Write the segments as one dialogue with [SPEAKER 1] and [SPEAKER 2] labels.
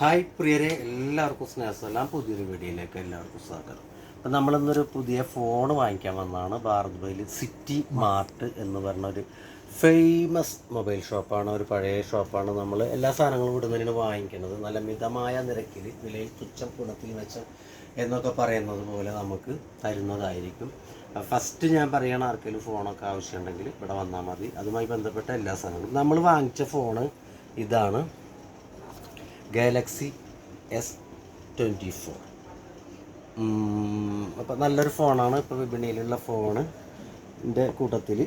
[SPEAKER 1] Hi പ്രിയരെ, എല്ലാവർക്കും സ്നേഹസലാം. പുതിയൊരു വീഡിയോയിലേക്ക് എല്ലാവർക്കും സ്വാഗതം. അപ്പം നമ്മളിന്നൊരു പുതിയ ഫോൺ വാങ്ങിക്കാൻ വന്നതാണ്. ഭാരത് മൊബൈൽ സിറ്റി മാർട്ട് എന്ന് പറഞ്ഞൊരു ഫേമസ് മൊബൈൽ ഷോപ്പാണ്. ഒരു പഴയ ഷോപ്പാണ്. നമ്മൾ എല്ലാ സാധനങ്ങളും ഇവിടുന്ന് വാങ്ങിക്കുന്നത്. നല്ല മിതമായ നിരക്കിൽ, വിലയിൽ തുച്ഛം ഗുണത്തിൽ മെച്ചം എന്നൊക്കെ പറയുന്നത് പോലെ നമുക്ക് തരുന്നതായിരിക്കും. ഫസ്റ്റ് ഞാൻ പറയണ ആർക്കെങ്കിലും ഫോണൊക്കെ ആവശ്യമുണ്ടെങ്കിൽ ഇവിടെ വന്നാൽ മതി. അതുമായി ബന്ധപ്പെട്ട എല്ലാ സാധനങ്ങളും. നമ്മൾ വാങ്ങിച്ച ഫോണ് ഇതാണ്, ഗാലക്സി S24. അപ്പോൾ നല്ലൊരു ഫോണാണ്. ഇപ്പോൾ വിപണിയിലുള്ള ഫോണിൻ്റെ കൂട്ടത്തിൽ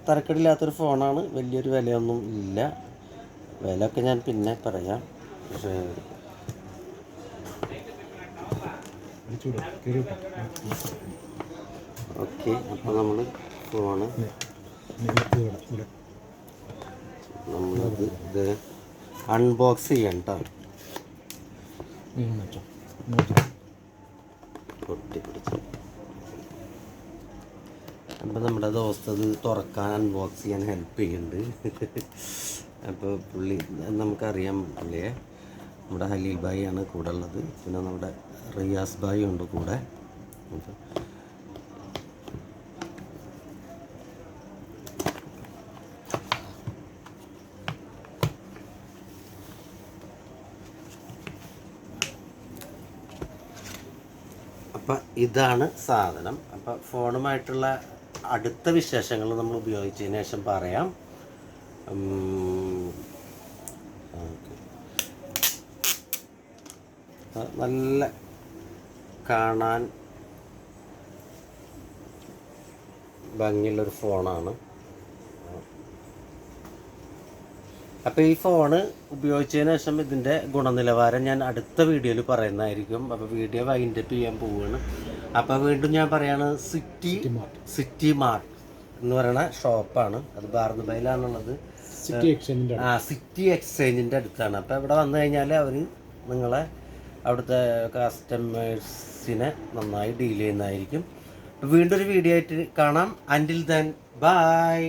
[SPEAKER 1] തരക്കേടില്ലാത്തൊരു ഫോണാണ്. വലിയൊരു വിലയൊന്നും ഇല്ല. വിലയൊക്കെ ഞാൻ പിന്നെ പറയാം. പക്ഷേ ഓക്കെ, അപ്പോൾ നമ്മൾ ഫോണ് ഇത് അൺബോക്സ് ചെയ്യണം കേട്ടോ. പൊട്ടിപ്പിടിച്ച് അപ്പോൾ നമ്മുടെ ദോസ്ത് അത് തുറക്കാൻ അൺബോക്സ് ചെയ്യാൻ ഹെൽപ്പ് ചെയ്യുന്നുണ്ട്. അപ്പോൾ പുള്ളി നമുക്കറിയാം പുള്ളിയെ. നമ്മുടെ ഹലീൽ ഭായി ആണ് കൂടെ ഉള്ളത്. പിന്നെ നമ്മുടെ റിയാസ് ഭായി ഉണ്ട് കൂടെ. അപ്പം ഇതാണ് സാധനം. അപ്പം ഫോണുമായിട്ടുള്ള അടുത്ത വിശേഷങ്ങൾ നമ്മൾ ഉപയോഗിച്ചതിന് ശേഷം പറയാം. നല്ല കാണാൻ ഭംഗിയുള്ളൊരു ഫോണാണ്. അപ്പോൾ ഈ ഫോണ് ഉപയോഗിച്ചതിന് ശേഷം ഇതിൻ്റെ ഗുണനിലവാരം ഞാൻ അടുത്ത വീഡിയോയിൽ പറയുന്നതായിരിക്കും. അപ്പോൾ വീഡിയോ വൈൻഡപ്പ് ചെയ്യാൻ പോവുകയാണ്. അപ്പോൾ വീണ്ടും ഞാൻ പറയാണ്, സിറ്റി മാർട്ട് എന്ന് പറയുന്ന ഷോപ്പാണ്. അത് ഭാരത് മൊബൈലാണുള്ളത്. സിറ്റി എക്സ്ചേഞ്ചിൻ്റെ അടുത്താണ്. അപ്പോൾ ഇവിടെ വന്നു കഴിഞ്ഞാൽ അവർ നിങ്ങളെ അവിടുത്തെ കസ്റ്റമേഴ്സിനെ നന്നായി ഡീൽ ചെയ്യുന്നതായിരിക്കും. വീണ്ടും ഒരു വീഡിയോ ആയിട്ട് കാണാം. അൻറ്റിൽ ദെൻ ബൈ.